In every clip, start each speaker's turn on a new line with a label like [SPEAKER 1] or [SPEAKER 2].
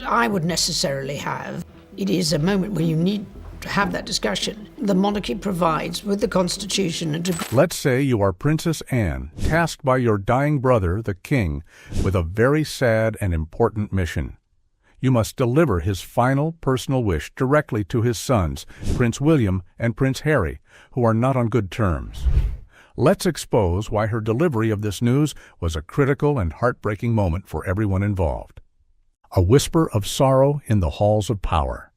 [SPEAKER 1] I would necessarily have. It is a moment where you need to have that discussion. The monarchy provides with the Constitution and
[SPEAKER 2] Let's say you are Princess Anne, tasked by your dying brother, the king, with a very sad and important mission. You must deliver his final personal wish directly to his sons, Prince William and Prince Harry, who are not on good terms. Let's expose why her delivery of this news was a critical and heartbreaking moment for everyone involved. A whisper of sorrow in the halls of power.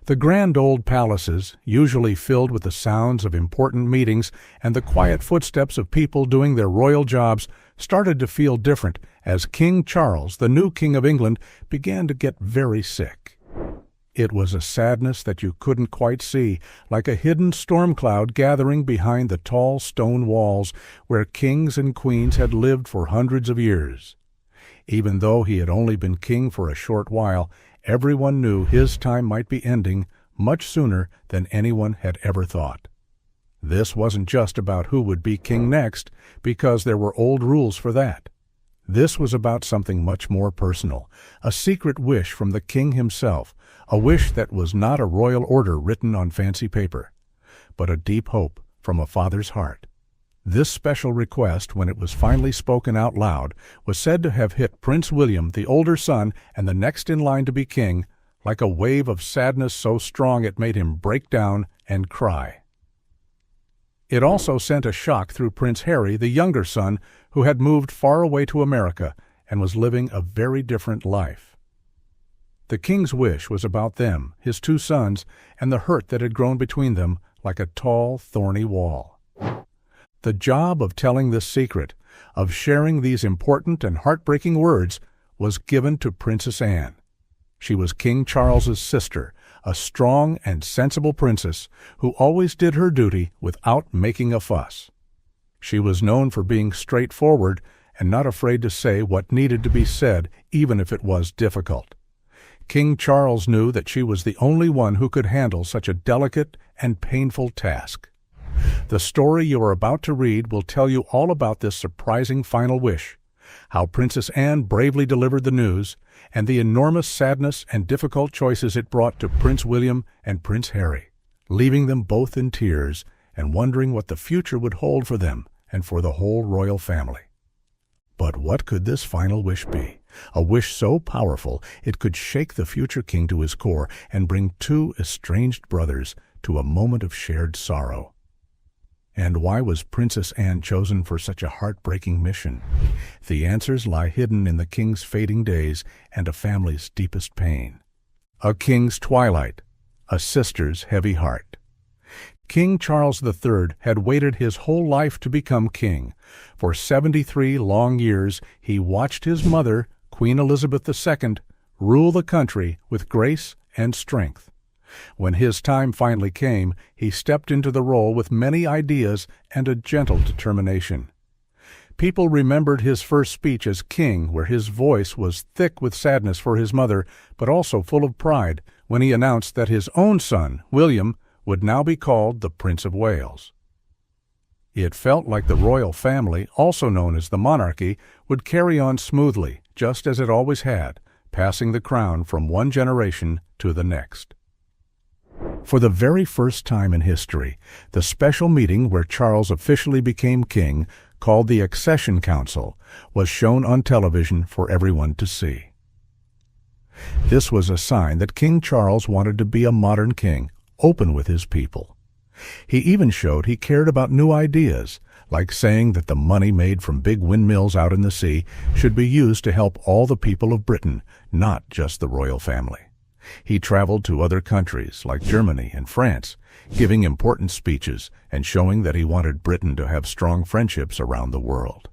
[SPEAKER 2] The grand old palaces, usually filled with the sounds of important meetings and the quiet footsteps of people doing their royal jobs, started to feel different as King Charles, the new King of England, began to get very sick. It was a sadness that you couldn't quite see, like a hidden storm cloud gathering behind the tall stone walls where kings and queens had lived for hundreds of years. Even though he had only been king for a short while, everyone knew his time might be ending much sooner than anyone had ever thought. This wasn't just about who would be king next, because there were old rules for that. This was about something much more personal, a secret wish from the king himself, a wish that was not a royal order written on fancy paper, but a deep hope from a father's heart. This special request, when it was finally spoken out loud, was said to have hit Prince William, the older son and the next in line to be king, like a wave of sadness so strong it made him break down and cry. It also sent a shock through Prince Harry, the younger son, who had moved far away to America and was living a very different life. The king's wish was about them, his two sons, and the hurt that had grown between them like a tall, thorny wall. The job of telling this secret, of sharing these important and heartbreaking words, was given to Princess Anne. She was King Charles's sister, a strong and sensible princess who always did her duty without making a fuss. She was known for being straightforward and not afraid to say what needed to be said, even if it was difficult. King Charles knew that she was the only one who could handle such a delicate and painful task. The story you are about to read will tell you all about this surprising final wish, how Princess Anne bravely delivered the news, and the enormous sadness and difficult choices it brought to Prince William and Prince Harry, leaving them both in tears and wondering what the future would hold for them and for the whole royal family. But what could this final wish be? A wish so powerful it could shake the future king to his core and bring two estranged brothers to a moment of shared sorrow. And why was Princess Anne chosen for such a heartbreaking mission? The answers lie hidden in the king's fading days and a family's deepest pain. A king's twilight, a sister's heavy heart. King Charles III had waited his whole life to become king. For 73 long years he watched his mother, Queen Elizabeth II, rule the country with grace and strength. When his time finally came, he stepped into the role with many ideas and a gentle determination. People remembered his first speech as king, where his voice was thick with sadness for his mother, but also full of pride, when he announced that his own son, William, would now be called the Prince of Wales. It felt like the royal family, also known as the monarchy, would carry on smoothly, just as it always had, passing the crown from one generation to the next. For the very first time in history, the special meeting where Charles officially became king, called the Accession Council, was shown on television for everyone to see. This was a sign that King Charles wanted to be a modern king, open with his people. He even showed he cared about new ideas, like saying that the money made from big windmills out in the sea should be used to help all the people of Britain, not just the royal family. He traveled to other countries like Germany and France, giving important speeches and showing that he wanted Britain to have strong friendships around the world.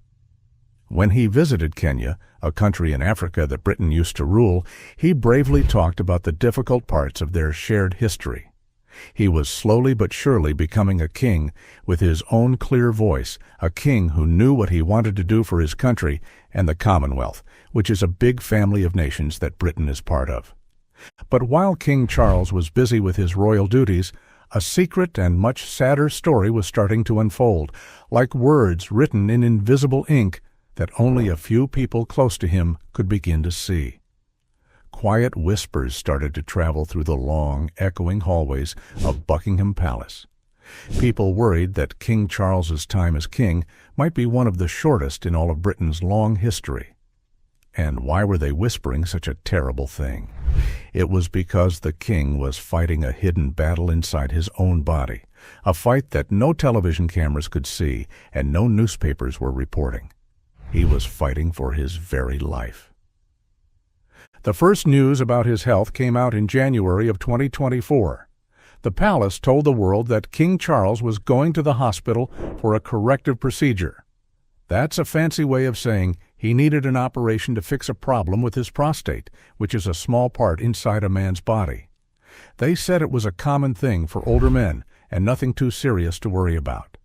[SPEAKER 2] When he visited Kenya, a country in Africa that Britain used to rule, he bravely talked about the difficult parts of their shared history. He was slowly but surely becoming a king with his own clear voice, a king who knew what he wanted to do for his country and the Commonwealth, which is a big family of nations that Britain is part of. But while King Charles was busy with his royal duties, a secret and much sadder story was starting to unfold, like words written in invisible ink that only a few people close to him could begin to see. quiet whispers started to travel through the long, echoing hallways of Buckingham Palace. People worried that King Charles's time as king might be one of the shortest in all of Britain's long history. And why were they whispering such a terrible thing? It was because the king was fighting a hidden battle inside his own body, a fight that no television cameras could see and no newspapers were reporting. He was fighting for his very life. The first news about his health came out in January of 2024. The palace told the world that King Charles was going to the hospital for a corrective procedure. That's a fancy way of saying he needed an operation to fix a problem with his prostate, which is a small part inside a man's body. They said it was a common thing for older men and nothing too serious to worry about.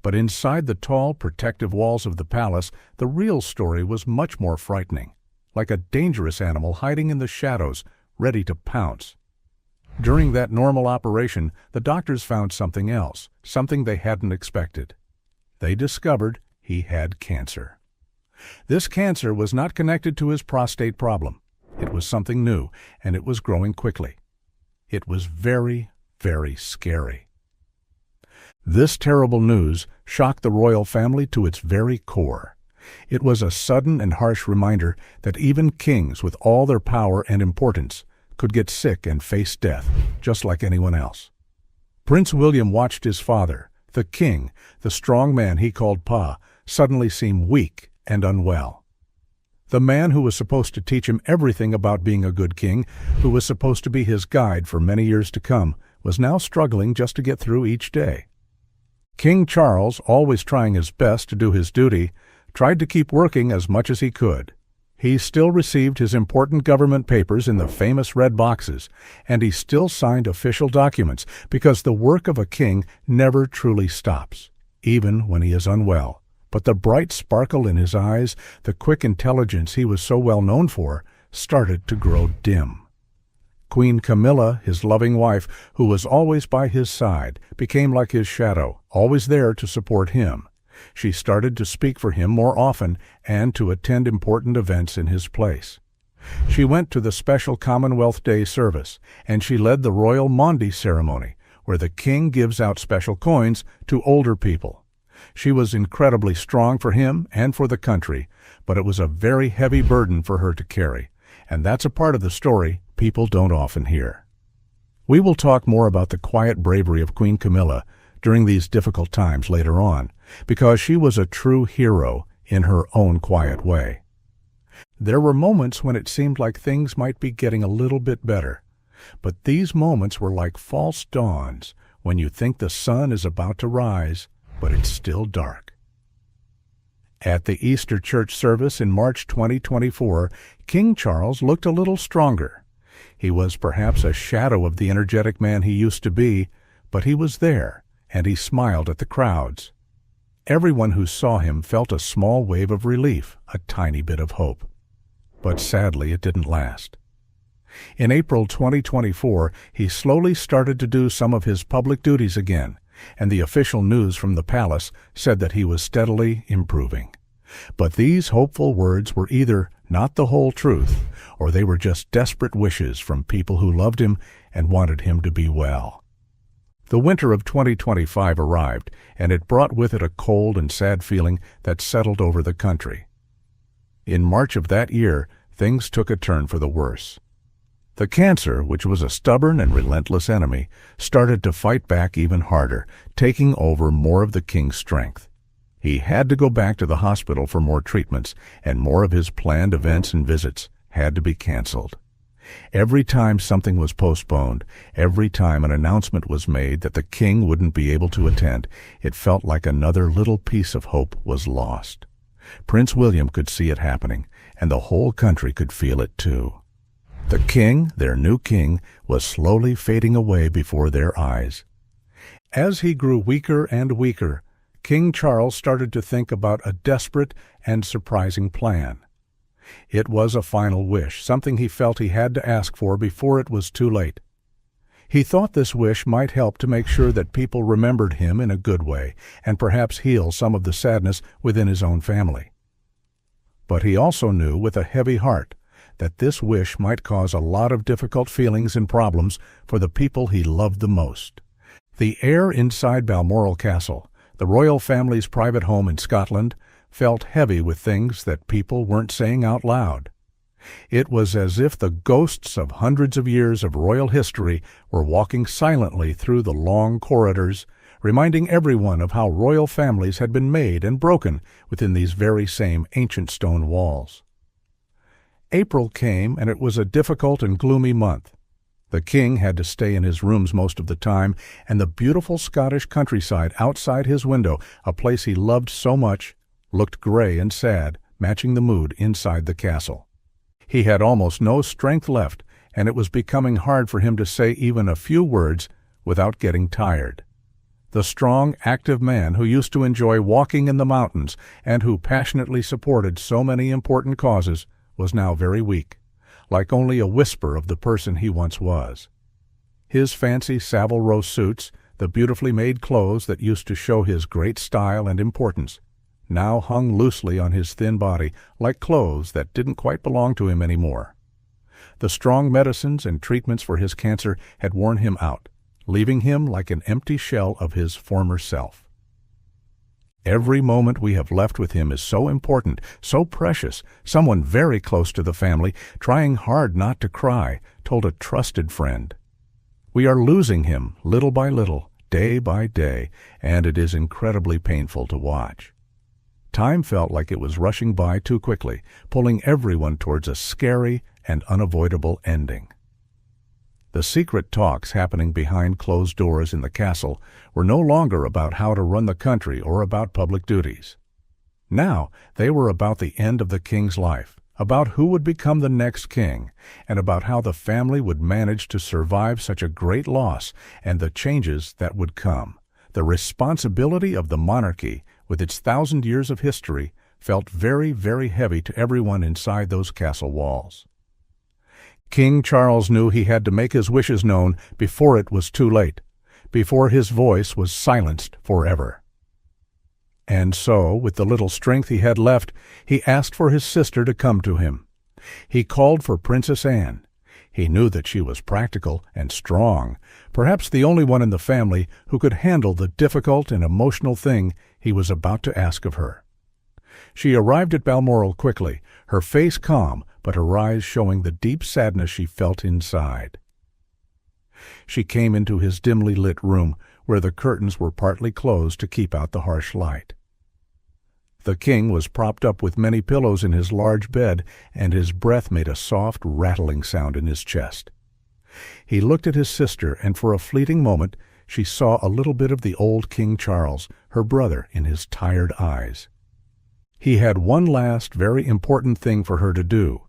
[SPEAKER 2] But inside the tall, protective walls of the palace, the real story was much more frightening, like a dangerous animal hiding in the shadows, ready to pounce. During that normal operation, the doctors found something else, something they hadn't expected. They discovered he had cancer. This cancer was not connected to his prostate problem. It was something new, and it was growing quickly. It was very, very scary. This terrible news shocked the royal family to its very core. It was a sudden and harsh reminder that even kings with all their power and importance could get sick and face death, just like anyone else. Prince William watched his father, the king, the strong man he called Pa, suddenly seem weak and unwell. The man who was supposed to teach him everything about being a good king, who was supposed to be his guide for many years to come, was now struggling just to get through each day. King Charles, always trying his best to do his duty, tried to keep working as much as he could. He still received his important government papers in the famous red boxes, and he still signed official documents because the work of a king never truly stops, even when he is unwell. But the bright sparkle in his eyes, the quick intelligence he was so well known for, started to grow dim. Queen Camilla, his loving wife, who was always by his side, became like his shadow, always there to support him. She started to speak for him more often and to attend important events in his place. She went to the special Commonwealth Day service, and she led the Royal Maundy ceremony, where the king gives out special coins to older people. She was incredibly strong for him and for the country, but it was a very heavy burden for her to carry, and that's a part of the story people don't often hear. We will talk more about the quiet bravery of Queen Camilla during these difficult times later on, because she was a true hero in her own quiet way. There were moments when it seemed like things might be getting a little bit better, but these moments were like false dawns when you think the sun is about to rise, but it's still dark. At the Easter church service in March 2024, King Charles looked a little stronger. He was perhaps a shadow of the energetic man he used to be, but he was there, and he smiled at the crowds. Everyone who saw him felt a small wave of relief, a tiny bit of hope. But sadly, it didn't last. In April 2024, he slowly started to do some of his public duties again, and the official news from the palace said that he was steadily improving. But these hopeful words were either not the whole truth, or they were just desperate wishes from people who loved him and wanted him to be well. The winter of 2025 arrived, and it brought with it a cold and sad feeling that settled over the country. In March of that year, things took a turn for the worse. The cancer, which was a stubborn and relentless enemy, started to fight back even harder, taking over more of the king's strength. He had to go back to the hospital for more treatments, and more of his planned events and visits had to be canceled. Every time something was postponed, every time an announcement was made that the king wouldn't be able to attend, it felt like another little piece of hope was lost. Prince William could see it happening, and the whole country could feel it too. The king, their new king, was slowly fading away before their eyes. As he grew weaker and weaker, King Charles started to think about a desperate and surprising plan. It was a final wish, something he felt he had to ask for before it was too late. He thought this wish might help to make sure that people remembered him in a good way, and perhaps heal some of the sadness within his own family. But he also knew with a heavy heart that this wish might cause a lot of difficult feelings and problems for the people he loved the most. The air inside Balmoral Castle, the royal family's private home in Scotland, felt heavy with things that people weren't saying out loud. It was as if the ghosts of hundreds of years of royal history were walking silently through the long corridors, reminding everyone of how royal families had been made and broken within these very same ancient stone walls. April came, and it was a difficult and gloomy month. The king had to stay in his rooms most of the time, and the beautiful Scottish countryside outside his window, a place he loved so much, looked gray and sad, matching the mood inside the castle. He had almost no strength left, and it was becoming hard for him to say even a few words without getting tired. The strong, active man who used to enjoy walking in the mountains and who passionately supported so many important causes was now very weak, like only a whisper of the person he once was. His fancy Savile Row suits, the beautifully made clothes that used to show his great style and importance, now hung loosely on his thin body like clothes that didn't quite belong to him anymore. The strong medicines and treatments for his cancer had worn him out, leaving him like an empty shell of his former self. Every moment we have left with him is so important, so precious, someone very close to the family, trying hard not to cry, told a trusted friend. We are losing him little by little, day by day, and it is incredibly painful to watch. Time felt like it was rushing by too quickly, pulling everyone towards a scary and unavoidable ending. The secret talks happening behind closed doors in the castle were no longer about how to run the country or about public duties. Now they were about the end of the king's life, about who would become the next king, and about how the family would manage to survive such a great loss and the changes that would come. The responsibility of the monarchy, with its 1,000 years of history, felt very, very heavy to everyone inside those castle walls. King Charles knew he had to make his wishes known before it was too late, before his voice was silenced forever. And so, with the little strength he had left, he asked for his sister to come to him. He called for Princess Anne. He knew that she was practical and strong, perhaps the only one in the family who could handle the difficult and emotional thing he was about to ask of her. She arrived at Balmoral quickly, her face calm, but her eyes showing the deep sadness she felt inside. She came into his dimly lit room, where the curtains were partly closed to keep out the harsh light. The king was propped up with many pillows in his large bed, and his breath made a soft, rattling sound in his chest. He looked at his sister, and for a fleeting moment she saw a little bit of the old King Charles, her brother, in his tired eyes. He had one last, very important thing for her to do.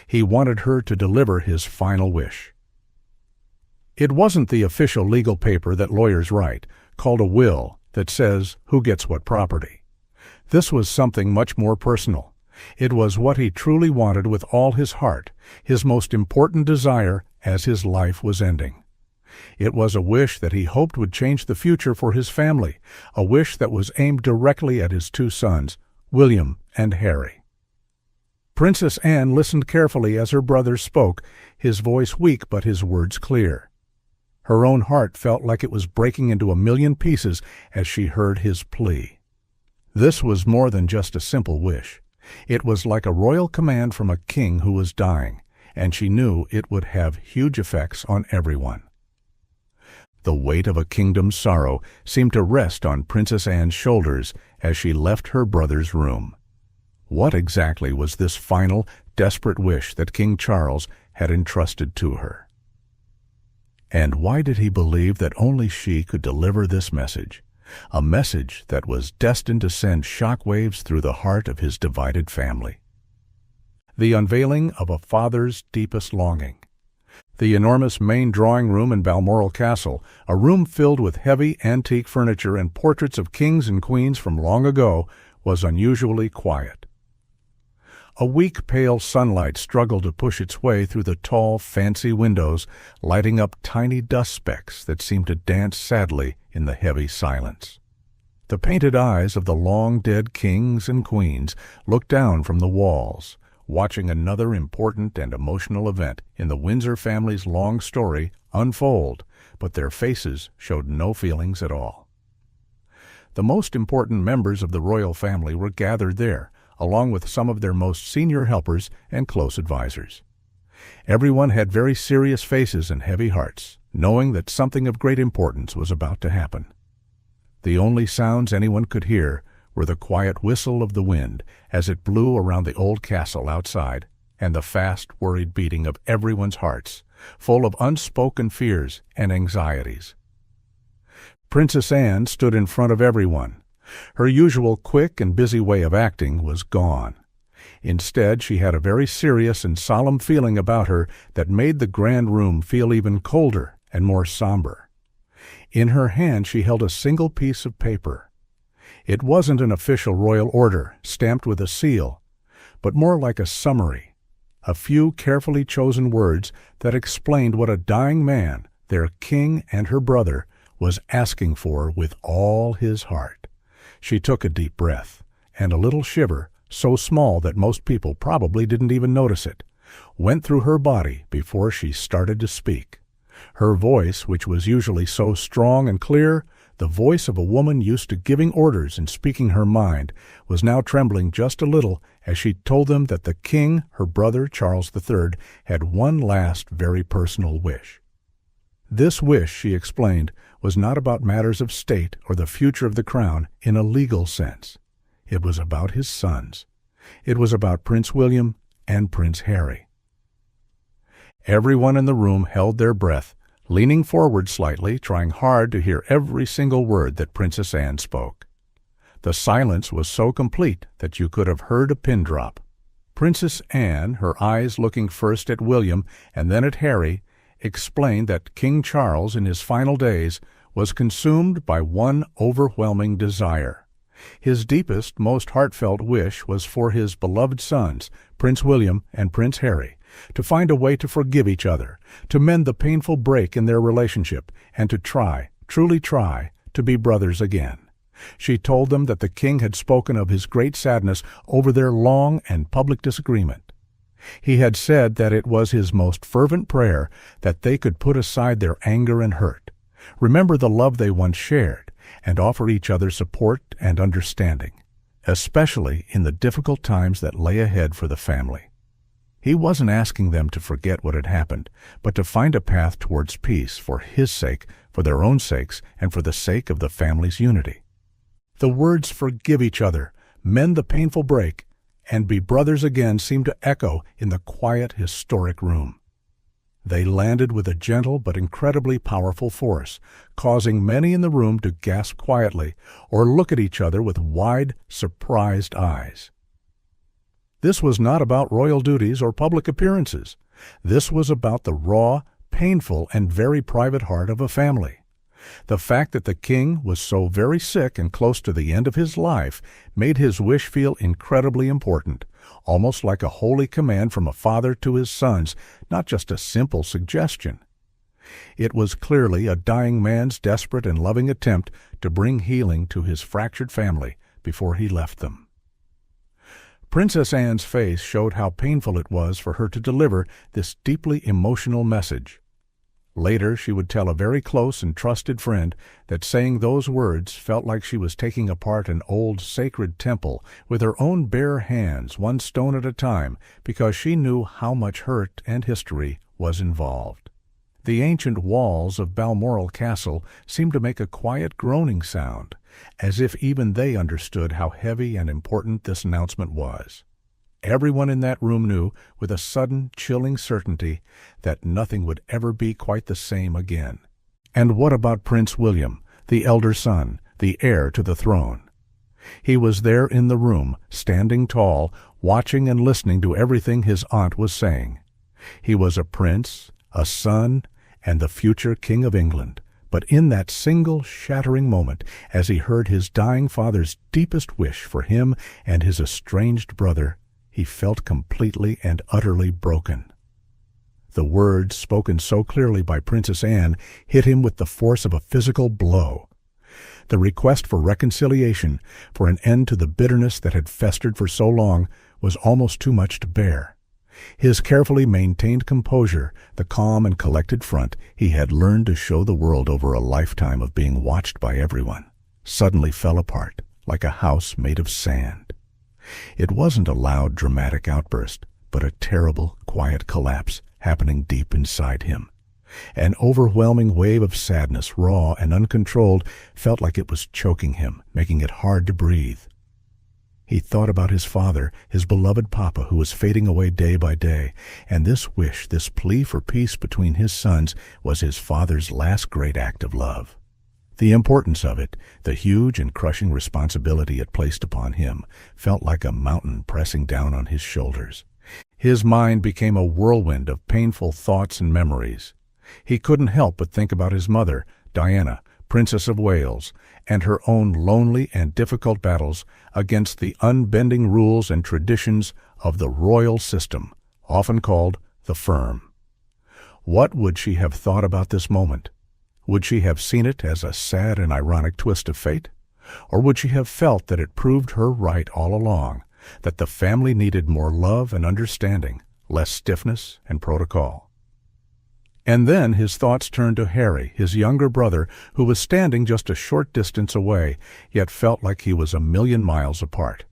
[SPEAKER 2] He wanted her to deliver his final wish. It wasn't the official legal paper that lawyers write, called a will, that says who gets what property. This was something much more personal. It was what he truly wanted with all his heart, his most important desire as his life was ending. It was a wish that he hoped would change the future for his family, a wish that was aimed directly at his two sons, William and Harry. Princess Anne listened carefully as her brother spoke, his voice weak but his words clear. Her own heart felt like it was breaking into a million pieces as she heard his plea. This was more than just a simple wish. It was like a royal command from a king who was dying, and she knew it would have huge effects on everyone. The weight of a kingdom's sorrow seemed to rest on Princess Anne's shoulders as she left her brother's room. What exactly was this final, desperate wish that King Charles had entrusted to her? And why did he believe that only she could deliver this message, a message that was destined to send shock waves through the heart of his divided family? The unveiling of a father's deepest longing. The enormous main drawing room in Balmoral Castle, a room filled with heavy antique furniture and portraits of kings and queens from long ago, was unusually quiet. A weak, pale sunlight struggled to push its way through the tall, fancy windows, lighting up tiny dust specks that seemed to dance sadly in the heavy silence. The painted eyes of the long-dead kings and queens looked down from the walls, watching another important and emotional event in the Windsor family's long story unfold, but their faces showed no feelings at all. The most important members of the royal family were gathered there, along with some of their most senior helpers and close advisors. Everyone had very serious faces and heavy hearts, knowing that something of great importance was about to happen. The only sounds anyone could hear were the quiet whistle of the wind as it blew around the old castle outside, and the fast, worried beating of everyone's hearts, full of unspoken fears and anxieties. Princess Anne stood in front of everyone. Her usual quick and busy way of acting was gone. Instead, she had a very serious and solemn feeling about her that made the grand room feel even colder and more somber. In her hand she held a single piece of paper. It wasn't an official royal order, stamped with a seal, but more like a summary, a few carefully chosen words that explained what a dying man, their king and her brother, was asking for with all his heart. She took a deep breath, and a little shiver, so small that most people probably didn't even notice it, went through her body before she started to speak. Her voice, which was usually so strong and clear, the voice of a woman used to giving orders and speaking her mind, was now trembling just a little as she told them that the king, her brother Charles III, had one last very personal wish. This wish, she explained, was not about matters of state or the future of the crown in a legal sense. It was about his sons. It was about Prince William and Prince Harry. Everyone in the room held their breath, leaning forward slightly, trying hard to hear every single word that Princess Anne spoke. The silence was so complete that you could have heard a pin drop. Princess Anne, her eyes looking first at William and then at Harry, explained that King Charles in his final days was consumed by one overwhelming desire. His deepest, most heartfelt wish was for his beloved sons, Prince William and Prince Harry, to find a way to forgive each other, to mend the painful break in their relationship, and to try, truly try, to be brothers again. She told them that the king had spoken of his great sadness over their long and public disagreement. He had said that it was his most fervent prayer that they could put aside their anger and hurt, remember the love they once shared, and offer each other support and understanding, especially in the difficult times that lay ahead for the family. He wasn't asking them to forget what had happened, but to find a path towards peace for his sake, for their own sakes, and for the sake of the family's unity. The words "forgive each other," "mend the painful break," and "be brothers again" seemed to echo in the quiet, historic room. They landed with a gentle but incredibly powerful force, causing many in the room to gasp quietly or look at each other with wide, surprised eyes. This was not about royal duties or public appearances. This was about the raw, painful, and very private heart of a family. The fact that the king was so very sick and close to the end of his life made his wish feel incredibly important, almost like a holy command from a father to his sons, not just a simple suggestion. It was clearly a dying man's desperate and loving attempt to bring healing to his fractured family before he left them. Princess Anne's face showed how painful it was for her to deliver this deeply emotional message. Later, she would tell a very close and trusted friend that saying those words felt like she was taking apart an old sacred temple with her own bare hands, one stone at a time, because she knew how much hurt and history was involved. The ancient walls of Balmoral Castle seemed to make a quiet groaning sound, as if even they understood how heavy and important this announcement was. Everyone in that room knew, with a sudden, chilling certainty, that nothing would ever be quite the same again. And what about Prince William, the elder son, the heir to the throne? He was there in the room, standing tall, watching and listening to everything his aunt was saying. He was a prince, a son, and the future King of England. But in that single shattering moment, as he heard his dying father's deepest wish for him and his estranged brother, he felt completely and utterly broken. The words, spoken so clearly by Princess Anne, hit him with the force of a physical blow. The request for reconciliation, for an end to the bitterness that had festered for so long, was almost too much to bear. His carefully maintained composure, the calm and collected front he had learned to show the world over a lifetime of being watched by everyone, suddenly fell apart like a house made of sand. It wasn't a loud, dramatic outburst, but a terrible, quiet collapse happening deep inside him. An overwhelming wave of sadness, raw and uncontrolled, felt like it was choking him, making it hard to breathe. He thought about his father, his beloved papa, who was fading away day by day, and this wish, this plea for peace between his sons, was his father's last great act of love. The importance of it, the huge and crushing responsibility it placed upon him, felt like a mountain pressing down on his shoulders. His mind became a whirlwind of painful thoughts and memories. He couldn't help but think about his mother, Diana, Princess of Wales, and her own lonely and difficult battles against the unbending rules and traditions of the royal system, often called the firm. What would she have thought about this moment? Would she have seen it as a sad and ironic twist of fate? Or would she have felt that it proved her right all along, that the family needed more love and understanding, less stiffness and protocol? And then his thoughts turned to Harry, his younger brother, who was standing just a short distance away, yet felt like he was a million miles apart.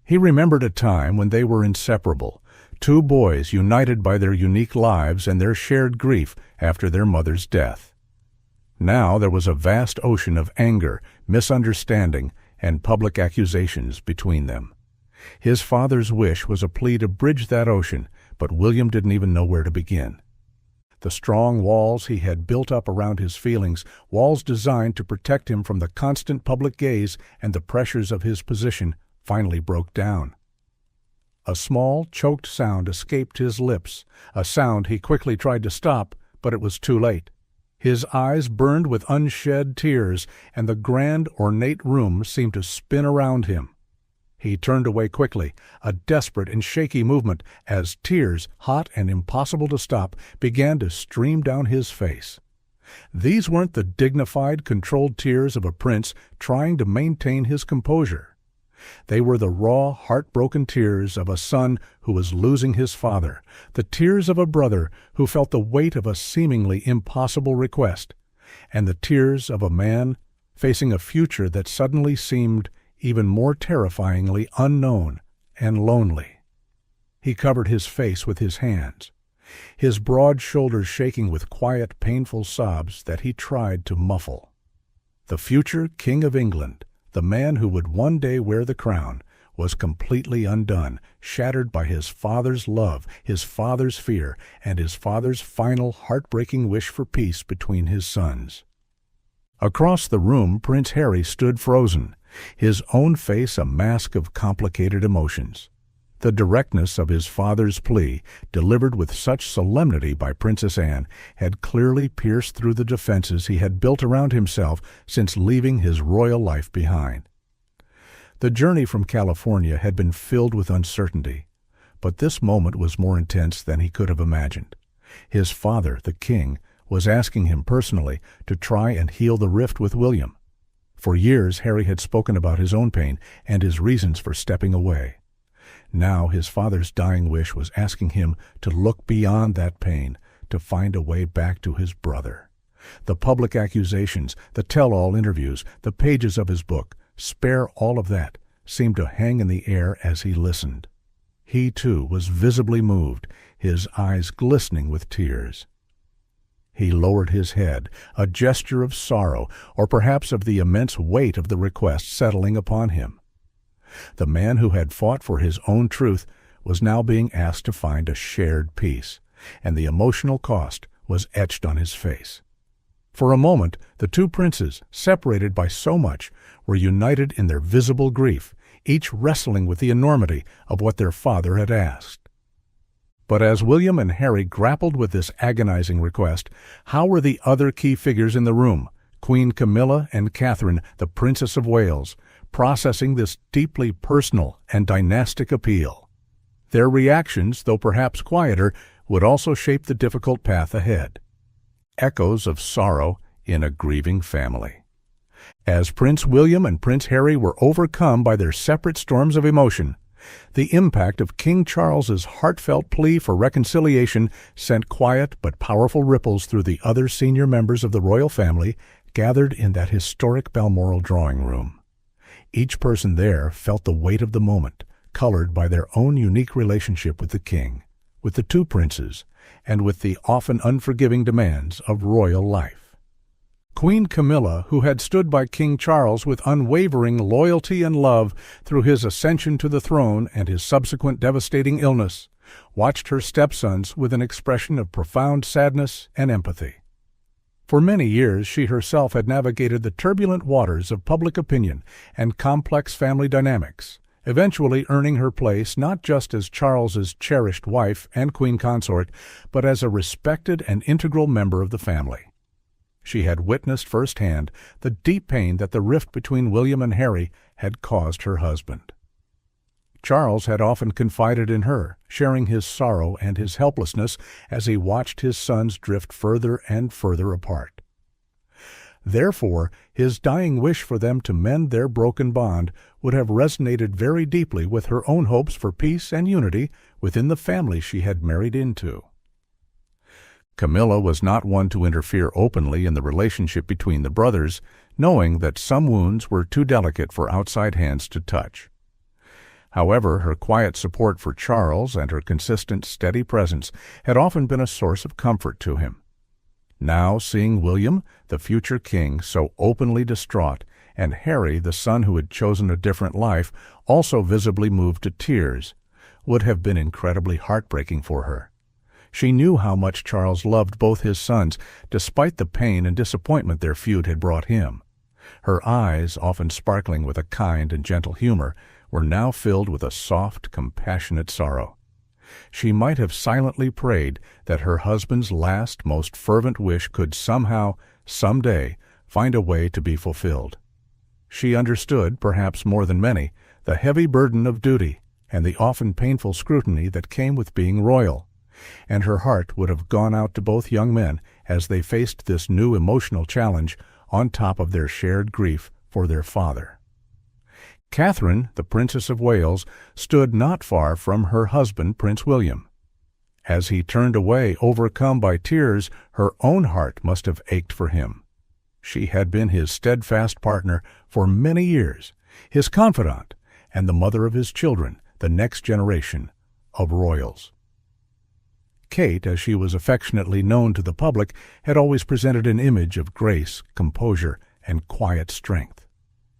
[SPEAKER 2] He remembered a time when they were inseparable, two boys united by their unique lives and their shared grief after their mother's death. Now there was a vast ocean of anger, misunderstanding, and public accusations between them. His father's wish was a plea to bridge that ocean, but William didn't even know where to begin. The strong walls he had built up around his feelings, walls designed to protect him from the constant public gaze and the pressures of his position, finally broke down. A small, choked sound escaped his lips, a sound he quickly tried to stop, but it was too late. His eyes burned with unshed tears, and the grand, ornate room seemed to spin around him. He turned away quickly, a desperate and shaky movement, as tears, hot and impossible to stop, began to stream down his face. These weren't the dignified, controlled tears of a prince trying to maintain his composure. They were the raw, heartbroken tears of a son who was losing his father, the tears of a brother who felt the weight of a seemingly impossible request, and the tears of a man facing a future that suddenly seemed even more terrifyingly unknown and lonely. He covered his face with his hands, his broad shoulders shaking with quiet, painful sobs that he tried to muffle. The future King of England, the man who would one day wear the crown, was completely undone, shattered by his father's love, his father's fear, and his father's final heartbreaking wish for peace between his sons. Across the room, Prince Harry stood frozen, his own face a mask of complicated emotions. The directness of his father's plea, delivered with such solemnity by Princess Anne, had clearly pierced through the defenses he had built around himself since leaving his royal life behind. The journey from California had been filled with uncertainty, but this moment was more intense than he could have imagined. His father, the king, was asking him personally to try and heal the rift with William. For years, Harry had spoken about his own pain and his reasons for stepping away. Now his father's dying wish was asking him to look beyond that pain, to find a way back to his brother. The public accusations, the tell-all interviews, the pages of his book, spare all of that, seemed to hang in the air as he listened. He, too, was visibly moved, his eyes glistening with tears. He lowered his head, a gesture of sorrow, or perhaps of the immense weight of the request settling upon him. The man who had fought for his own truth was now being asked to find a shared peace, and the emotional cost was etched on his face. For a moment, the two princes, separated by so much, were united in their visible grief, each wrestling with the enormity of what their father had asked. But as William and Harry grappled with this agonizing request, how were the other key figures in the room, Queen Camilla and Catherine, the Princess of Wales, processing this deeply personal and dynastic appeal? Their reactions, though perhaps quieter, would also shape the difficult path ahead. Echoes of sorrow in a grieving family. As Prince William and Prince Harry were overcome by their separate storms of emotion, The impact of King Charles's heartfelt plea for reconciliation sent quiet but powerful ripples through the other senior members of the royal family gathered in that historic Balmoral drawing room. Each person there felt the weight of the moment, colored by their own unique relationship with the king, with the two princes, and with the often unforgiving demands of royal life. Queen Camilla, who had stood by King Charles with unwavering loyalty and love through his ascension to the throne and his subsequent devastating illness, watched her stepsons with an expression of profound sadness and empathy. For many years she herself had navigated the turbulent waters of public opinion and complex family dynamics, eventually earning her place not just as Charles's cherished wife and queen consort, but as a respected and integral member of the family. She had witnessed firsthand the deep pain that the rift between William and Harry had caused her husband. Charles had often confided in her, sharing his sorrow and his helplessness as he watched his sons drift further and further apart. Therefore, his dying wish for them to mend their broken bond would have resonated very deeply with her own hopes for peace and unity within the family she had married into. Camilla was not one to interfere openly in the relationship between the brothers, knowing that some wounds were too delicate for outside hands to touch. However, her quiet support for Charles and her consistent, steady presence had often been a source of comfort to him. Now, seeing William, the future king, so openly distraught, and Harry, the son who had chosen a different life, also visibly moved to tears, would have been incredibly heartbreaking for her. She knew how much Charles loved both his sons, despite the pain and disappointment their feud had brought him. Her eyes, often sparkling with a kind and gentle humor, were now filled with a soft, compassionate sorrow. She might have silently prayed that her husband's last, most fervent wish could somehow, someday, find a way to be fulfilled. She understood, perhaps more than many, the heavy burden of duty and the often painful scrutiny that came with being royal, and her heart would have gone out to both young men as they faced this new emotional challenge on top of their shared grief for their father. Catherine, the Princess of Wales, stood not far from her husband, Prince William. As he turned away, overcome by tears, her own heart must have ached for him. She had been his steadfast partner for many years, his confidant, and the mother of his children, the next generation of royals. Kate, as she was affectionately known to the public, had always presented an image of grace, composure, and quiet strength.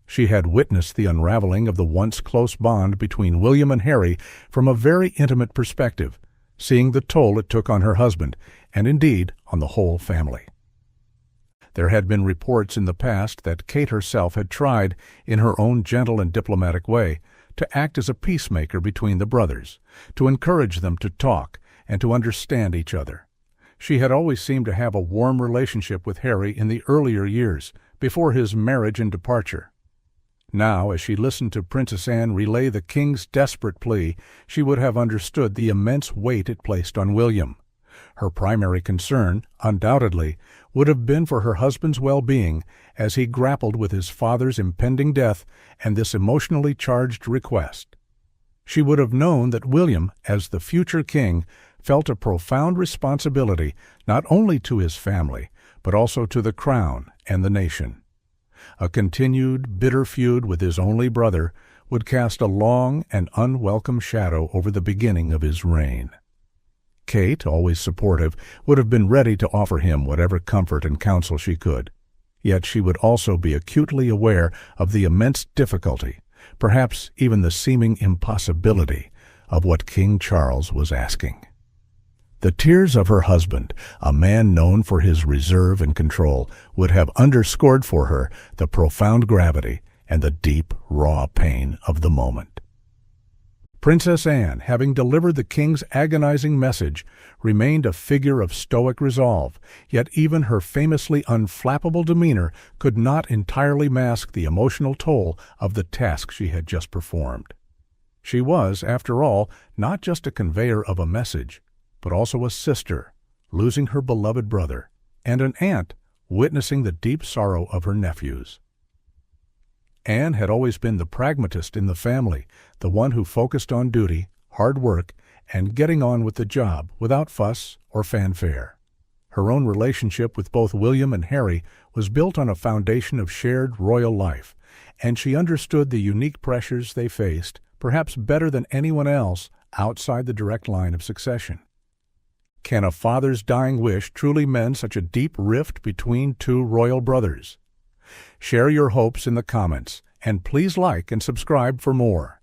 [SPEAKER 2] She had witnessed the unraveling of the once close bond between William and Harry from a very intimate perspective, seeing the toll it took on her husband, and indeed on the whole family. There had been reports in the past that Kate herself had tried, in her own gentle and diplomatic way, to act as a peacemaker between the brothers, to encourage them to talk and to understand each other. She had always seemed to have a warm relationship with Harry in the earlier years, before his marriage and departure. Now, as she listened to Princess Anne relay the king's desperate plea, she would have understood the immense weight it placed on William. Her primary concern, undoubtedly, would have been for her husband's well-being as he grappled with his father's impending death and this emotionally charged request. She would have known that William, as the future king, felt a profound responsibility not only to his family, but also to the crown and the nation. A continued, bitter feud with his only brother would cast a long and unwelcome shadow over the beginning of his reign. Kate, always supportive, would have been ready to offer him whatever comfort and counsel she could. Yet she would also be acutely aware of the immense difficulty, perhaps even the seeming impossibility, of what King Charles was asking. The tears of her husband, a man known for his reserve and control, would have underscored for her the profound gravity and the deep, raw pain of the moment. Princess Anne, having delivered the king's agonizing message, remained a figure of stoic resolve, yet even her famously unflappable demeanor could not entirely mask the emotional toll of the task she had just performed. She was, after all, not just a conveyor of a message, but also a sister, losing her beloved brother, and an aunt, witnessing the deep sorrow of her nephews. Anne had always been the pragmatist in the family, the one who focused on duty, hard work, and getting on with the job without fuss or fanfare. Her own relationship with both William and Harry was built on a foundation of shared royal life, and she understood the unique pressures they faced, perhaps better than anyone else outside the direct line of succession. Can a father's dying wish truly mend such a deep rift between two royal brothers? Share your hopes in the comments, and please like and subscribe for more.